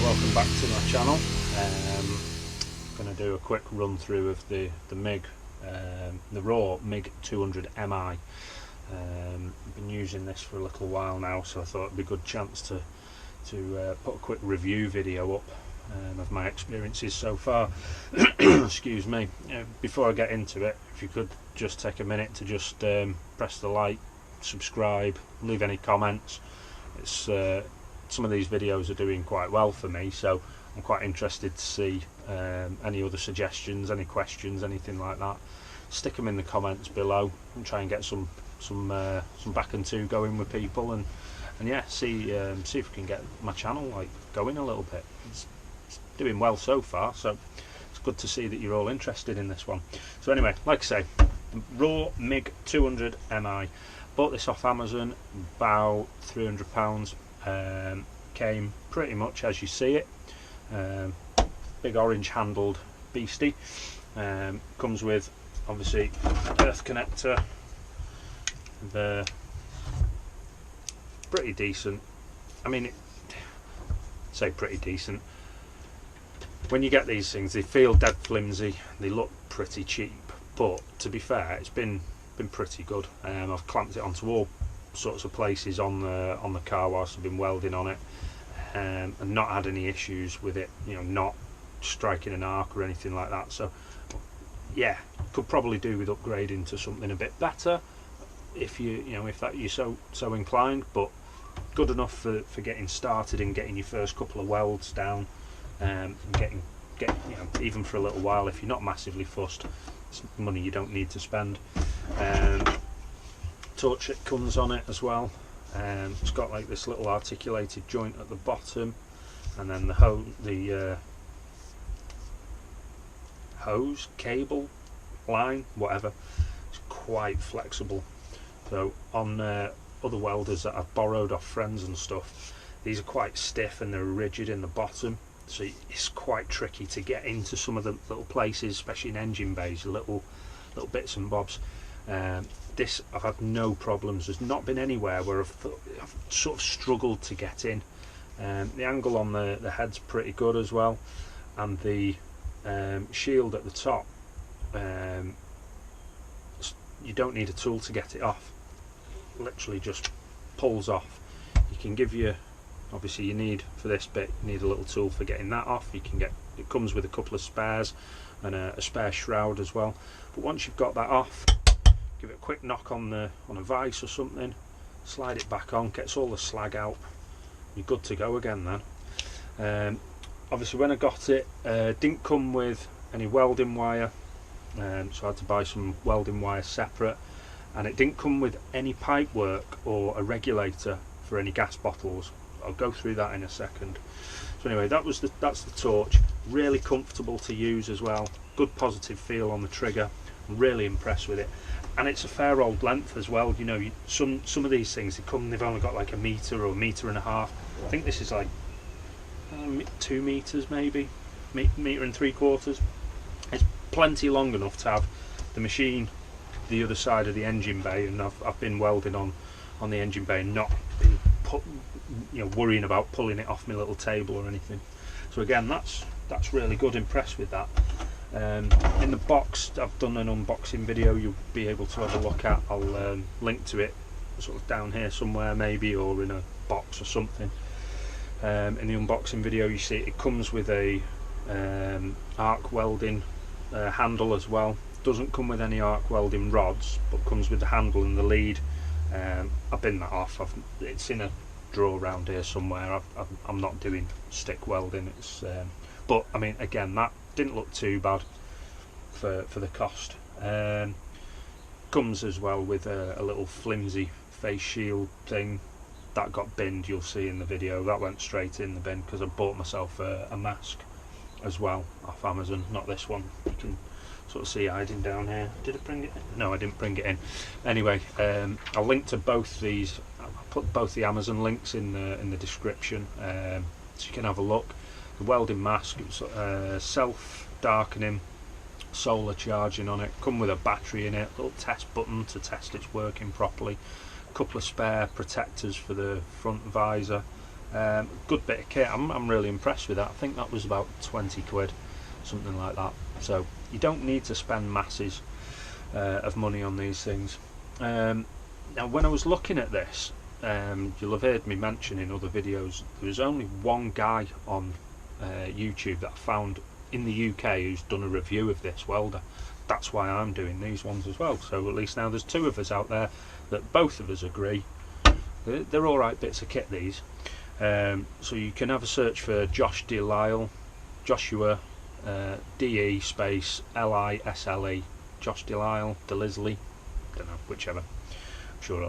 welcome back to my channel. I'm going to do a quick run through of the MIG, the Röhr MIG-200MI. I've been using this for a little while now, so I thought it'd be a good chance to put a quick review video up of my experiences so far. Excuse me. Before I get into it, if you could just take a minute to just press the like, subscribe, leave any comments. It's some of these videos are doing quite well for me, so I'm quite interested to see any other suggestions, any questions, anything like that. Stick them in the comments below and try and get some back and two going with people, and yeah, see if we can get my channel like going a little bit. It's doing well so far, so it's good to see that you're all interested in this one. So anyway, like I say, the Röhr MIG-200MI. Bought this off Amazon, about £300. Came pretty much as you see it. Big orange handled beastie. Comes with obviously earth connector. The pretty decent. I mean, say pretty decent. When you get these things, they feel dead flimsy. They look pretty cheap, but to be fair, it's been pretty good. I've clamped it onto all sorts of places on the car whilst I've been welding on it, and not had any issues with it, you know, not striking an arc or anything like that. So yeah, could probably do with upgrading to something a bit better if you're so inclined, but good enough for getting started and getting your first couple of welds down, and getting even for a little while if you're not massively fussed. It's money you don't need to spend. Torch it comes on it as well. It's got like this little articulated joint at the bottom, and then the hose, cable, line, whatever. It's quite flexible. So on other welders that I've borrowed off friends and stuff, these are quite stiff and they're rigid in the bottom, so it's quite tricky to get into some of the little places, especially in engine bays, little bits and bobs. This I've had no problems. There's not been anywhere where I've sort of struggled to get in. The angle on the head's pretty good as well, and the shield at the top, you don't need a tool to get it off. Literally just pulls off. You can give you, obviously you need, for this bit, you need a little tool for getting that off. You can get, it comes with a couple of spares and a spare shroud as well. But once you've got that off, give it a quick knock on a vise or something, slide it back on, gets all the slag out, you're good to go again then. Obviously when I got it, didn't come with any welding wire, so I had to buy some welding wire separate, and it didn't come with any pipe work or a regulator for any gas bottles. I'll go through that in a second. So anyway, that's the torch. Really comfortable to use as well, good positive feel on the trigger. I'm really impressed with it, and it's a fair old length as well. You know, some of these things, they've only got like a metre or a metre and a half. I think this is like 2 metres maybe, metre and 3/4. It's plenty long enough to have the machine the other side of the engine bay, and I've been welding on the engine bay and not been worrying about pulling it off my little table or anything. So again, that's really good. Impressed with that. In the box, I've done an unboxing video you'll be able to have a look at. I'll link to it sort of down here somewhere maybe, or in a box or something. In the unboxing video you see it comes with a arc welding handle as well. Doesn't come with any arc welding rods, but comes with the handle and the lead. I've bin that off. It's in a drawer around here somewhere. I'm not doing stick welding. But I mean, again, that didn't look too bad for the cost. Comes as well with a little flimsy face shield thing that got binned. You'll see in the video that went straight in the bin because I bought myself a mask as well off Amazon. Not this one. You can sort of see hiding down here. Did I bring it in? No, I didn't bring it in. Anyway, I'll link to both these. I'll put both the Amazon links in the description, so you can have a look. The welding mask, it's self-darkening, solar charging on it, come with a battery in it, little test button to test it's working properly, a couple of spare protectors for the front visor, Good bit of kit. I'm really impressed with that. I think that was about 20 quid, something like that. So you don't need to spend masses of money on these things. Now when I was looking at this, you'll have heard me mention in other videos, there was only one guy on YouTube that I found in the UK who's done a review of this welder. That's why I'm doing these ones as well. So at least now there's two of us out there that both of us agree they're alright bits of kit, these. So you can have a search for Josh Delisle, Joshua DE space LISLE, Josh Delisle, Delisley, don't know, whichever. I'm sure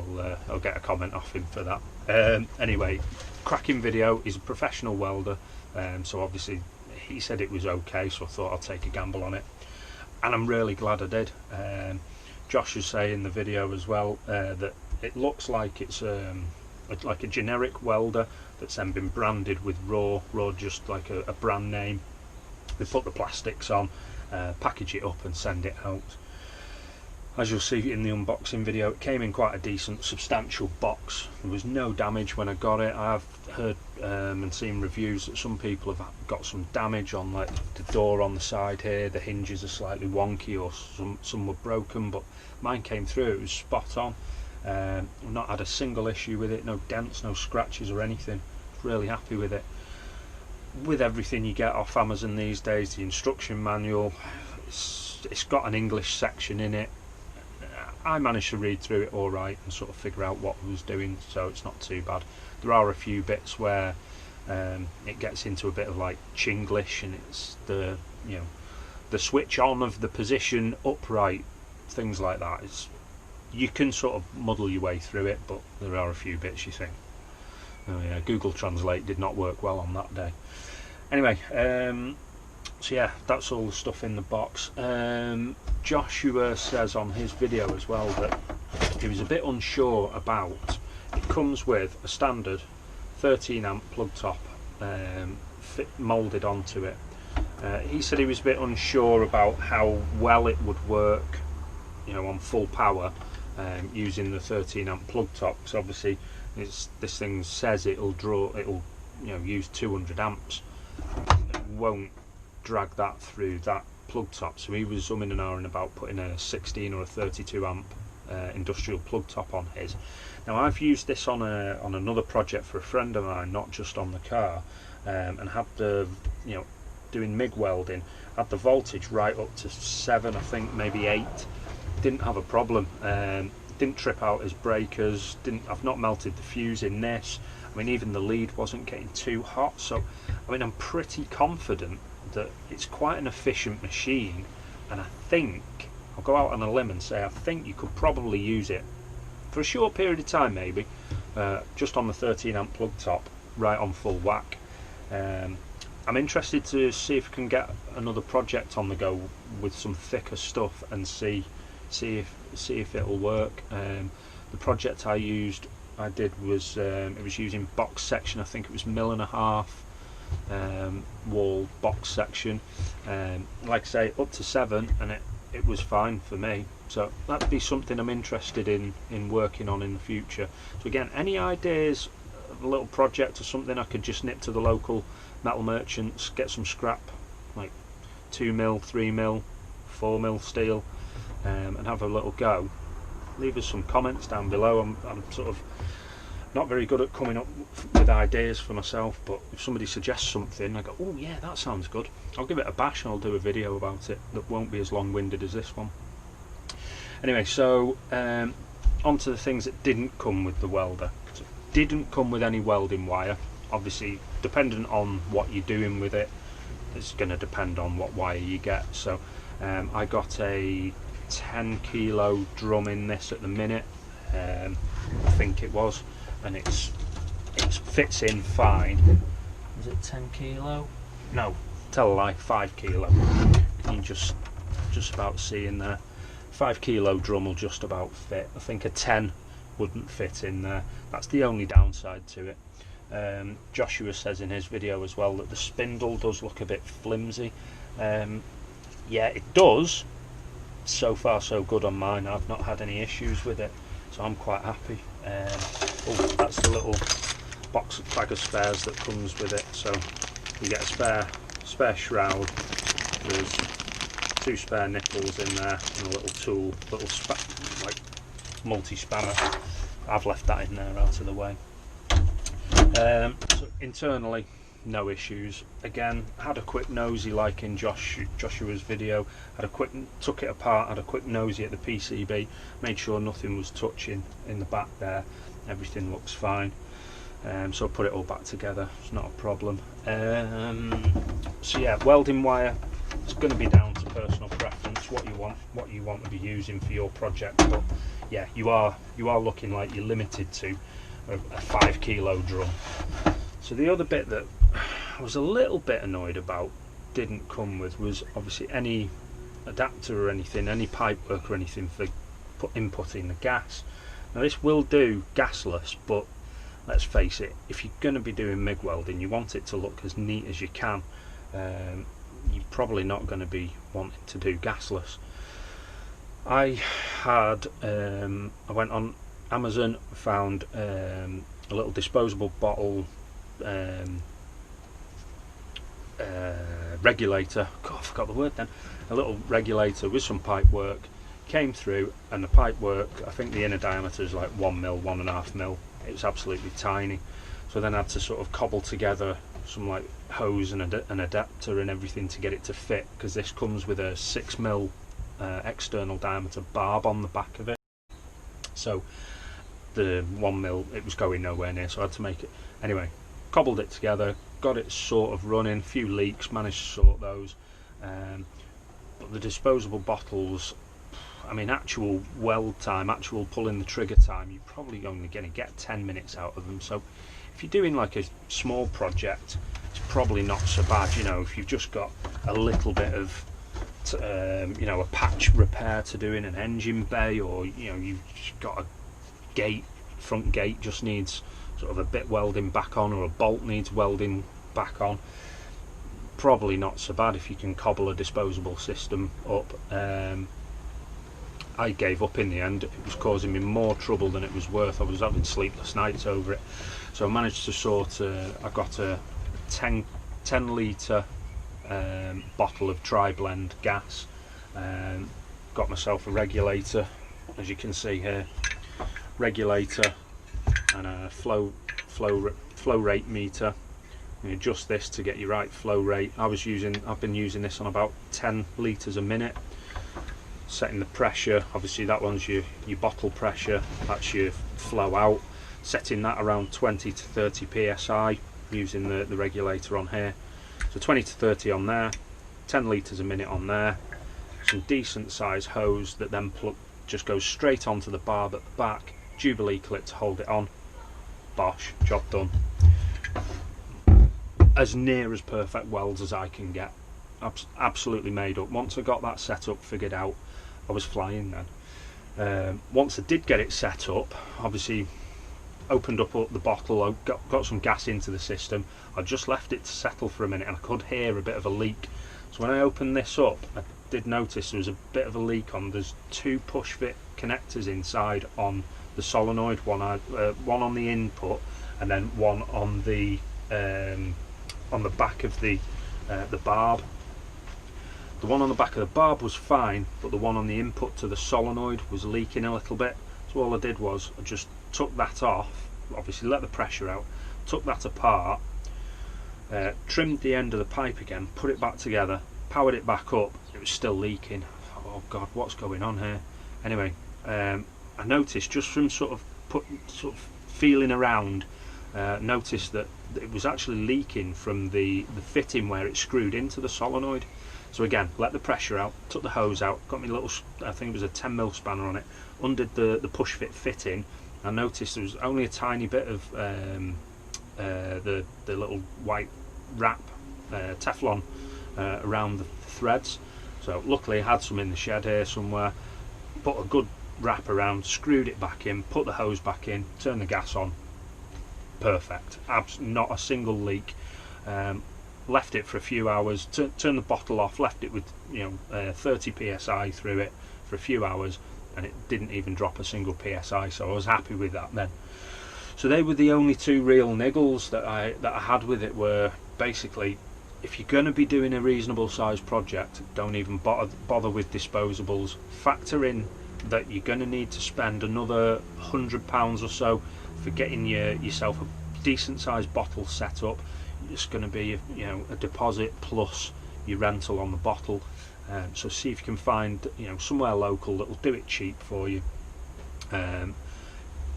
I'll get a comment off him for that. Anyway, cracking video. He's a professional welder, so obviously he said it was okay, so I thought I'll take a gamble on it, and I'm really glad I did. Josh was saying in the video as well that it looks like it's like a generic welder that's then been branded with Röhr just like a brand name. They put the plastics on, package it up and send it out. As you'll see in the unboxing video, it came in quite a decent substantial box. There was no damage when I got it. I've heard and seen reviews that some people have got some damage on, like the door on the side here, the hinges are slightly wonky, or some were broken, but mine came through. It was spot on. I've not had a single issue with it, no dents, no scratches or anything. Really happy with it. With everything you get off Amazon these days, the instruction manual, it's got an English section in it. I managed to read through it all right and sort of figure out what I was doing, so it's not too bad. There are a few bits where it gets into a bit of like Chinglish, and it's the the switch on of the position upright, things like that. You can sort of muddle your way through it, but there are a few bits you think, oh yeah, Google Translate did not work well on that day. Anyway, so yeah, that's all the stuff in the box. Joshua says on his video as well that he was a bit unsure about, it comes with a standard 13 amp plug top moulded onto it. He said he was a bit unsure about how well it would work, on full power, using the 13 amp plug top, because obviously this thing says it'll use 200 amps. It won't drag that through that plug top, so he was umming and ahhing about putting a 16 or a 32 amp industrial plug top on his. Now I've used this on another project for a friend of mine, not just on the car, and had the doing MIG welding, had the voltage right up to 7, I think maybe 8. Didn't have a problem. Didn't trip out his breakers. I've not melted the fuse in this. I mean, even the lead wasn't getting too hot. So I mean, I'm pretty confident that it's quite an efficient machine, and I think I'll go out on a limb and say I think you could probably use it for a short period of time, maybe just on the 13 amp plug top, right on full whack. I'm interested to see if I can get another project on the go with some thicker stuff and see if it'll work. The project I did was it was using box section. I think it was 1.5 mm wall box section. Like I say, up to 7, and it was fine for me. So that'd be something I'm interested in working on in the future. So again, any ideas of a little project or something I could just nip to the local metal merchants, get some scrap, like 2mm, 3mm, 4mm steel, and have a little go. Leave us some comments down below. I'm sort of not very good at coming up with ideas for myself, but if somebody suggests something, I go, oh yeah, that sounds good. I'll give it a bash and I'll do a video about it that won't be as long-winded as this one. Anyway, so on to the things that didn't come with the welder. So it didn't come with any welding wire. Obviously, dependent on what you're doing with it, it's going to depend on what wire you get. So I got a 10 kilo drum in this at the minute, I think it was, and it fits in fine. Is it 10 kilo? No, tell a lie, 5 kilo. You can just about see in there. 5 kilo drum will just about fit. I think a 10 wouldn't fit in there. That's the only downside to it. Joshua says in his video as well that the spindle does look a bit flimsy. Yeah, it does. So far so good on mine. I've not had any issues with it, so I'm quite happy. Oh, that's the bag of spares that comes with it. So you get a spare shroud. There's 2 spare nipples in there and a little tool, like multi-spanner. I've left that in there out of the way. So internally, no issues. Again, had a quick nosy like in Joshua's video. Took it apart, had a quick nosy at the PCB, made sure nothing was touching in the back there. Everything looks fine. So I put it all back together. It's not a problem. So yeah, welding wire. It's going to be down to personal preference, what you want to be using for your project. But yeah, you are looking like you're limited to a 5 kilo drum. So the other bit that I was a little bit annoyed about didn't come with was obviously any adapter or anything, any pipe work or anything for inputting the gas. Now this will do gasless, but let's face it, if you're going to be doing MIG welding, you want it to look as neat as you can. You're probably not going to be wanting to do gasless. I went on Amazon, found a little disposable bottle regulator. God, I forgot the word then. A little regulator with some pipe work. Came through, and the pipe work, I think the inner diameter is like 1 mil, 1.5 mil. It's absolutely tiny. So then I had to sort of cobble together some like hose and an adapter and everything to get it to fit, because this comes with a 6 mil external diameter barb on the back of it. So the 1 mil, it was going nowhere near, so I had to make it. Anyway, cobbled it together, got it sort of running, a few leaks, managed to sort those. But the disposable bottles, I mean, actual weld time, actual pulling the trigger time, you're probably only going to get 10 minutes out of them. So if you're doing like a small project, it's probably not so bad. You know, if you've just got a little bit of you know, a patch repair to do in an engine bay, or you know, you've got a front gate just needs sort of a bit welding back on, or a bolt needs welding back on, probably not so bad if you can cobble a disposable system up. I gave up in the end. It was causing me more trouble than it was worth. I was having sleepless nights over it, so I managed to I got a 10 litre bottle of tri-blend gas, got myself a regulator, as you can see here, regulator, and a flow rate meter. You adjust this to get your right flow rate. I've been using this on about 10 litres a minute. Setting the pressure, obviously that one's your bottle pressure, that's your flow out. Setting that around 20 to 30 psi using the regulator on here. So 20 to 30 on there, 10 litres a minute on there. Some decent size hose that then just goes straight onto the barb at the back. Jubilee clip to hold it on. Bosh, job done. As near as perfect welds as I can get. Absolutely made up. Once I got that set up, figured out, I was flying then. Once I did get it set up, obviously opened up the bottle, got some gas into the system. I just left it to settle for a minute, and I could hear a bit of a leak. So when I opened this up, I did notice there was a bit of a leak there's 2 push fit connectors inside on the solenoid, one on the input and then one on the back of the barb. The one on the back of the barb was fine, but the one on the input to the solenoid was leaking a little bit. So all I did was I just took that off, obviously let the pressure out, took that apart, trimmed the end of the pipe again, put it back together, powered it back up. It was still leaking. I thought, oh god, what's going on here? Anyway, I noticed just from sort of feeling around, noticed that it was actually leaking from the fitting where it screwed into the solenoid. So again, let the pressure out, took the hose out, got me a little, I think it was a 10 mil spanner on it, undid the push fit fitting. I noticed there was only a tiny bit of the little white wrap, Teflon, around the threads. So luckily I had some in the shed here somewhere, put a good wrap around, screwed it back in, put the hose back in, turned the gas on. Perfect, not a single leak. Left it for a few hours, turned the bottle off, left it with 30 psi through it for a few hours, and it didn't even drop a single psi, so I was happy with that then. So they were the only two real niggles that I had with it. Were basically, if you're going to be doing a reasonable sized project, don't even bother with disposables. Factor in that you're going to need to spend another £100 or so for getting yourself a decent sized bottle set up. It's going to be a deposit plus your rental on the bottle. So see if you can find somewhere local that will do it cheap for you.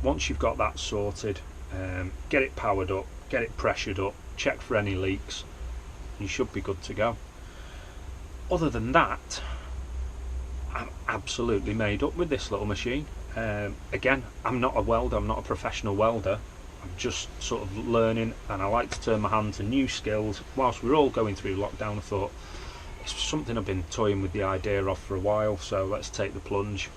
Once you've got that sorted, get it powered up, get it pressured up, check for any leaks, you should be good to go. Other than that, I'm absolutely made up with this little machine. Again, I'm not a welder, I'm not a professional welder. I'm just sort of learning, and I like to turn my hand to new skills. Whilst we're all going through lockdown, I thought it's something I've been toying with the idea of for a while, so let's take the plunge,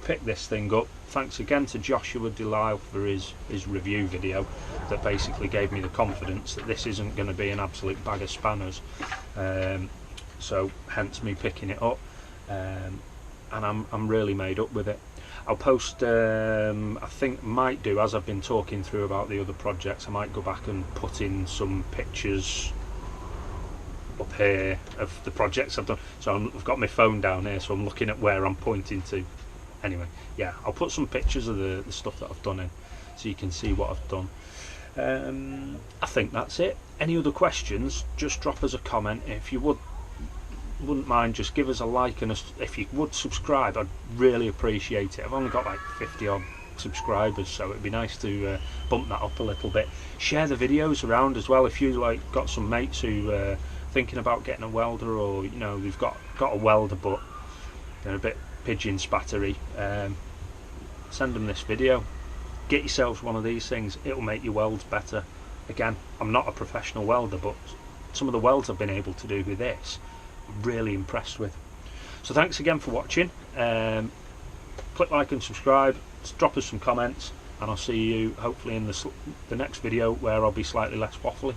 pick this thing up. Thanks again to Joshua Delisle for his review video that basically gave me the confidence that this isn't going to be an absolute bag of spanners. So hence me picking it up, and I'm really made up with it. I'll post, I think might do, as I've been talking through about the other projects, I might go back and put in some pictures up here of the projects I've done. So I've got my phone down here, so I'm looking at where I'm pointing to. Anyway, yeah, I'll put some pictures of the stuff that I've done in, so you can see what I've done. I think that's it. Any other questions, just drop us a comment. If you wouldn't mind, just give us a like, and if you would subscribe, I'd really appreciate it. I've only got like 50 odd subscribers, so it'd be nice to bump that up a little bit. Share the videos around as well. If you got some mates who thinking about getting a welder, or they've got a welder but they're a bit pigeon spattery, send them this video. Get yourselves one of these things, it'll make your welds better. Again, I'm not a professional welder, but some of the welds I've been able to do with this, I'm really impressed with. So thanks again for watching. Click like and subscribe, drop us some comments, and I'll see you hopefully in the next video, where I'll be slightly less waffly.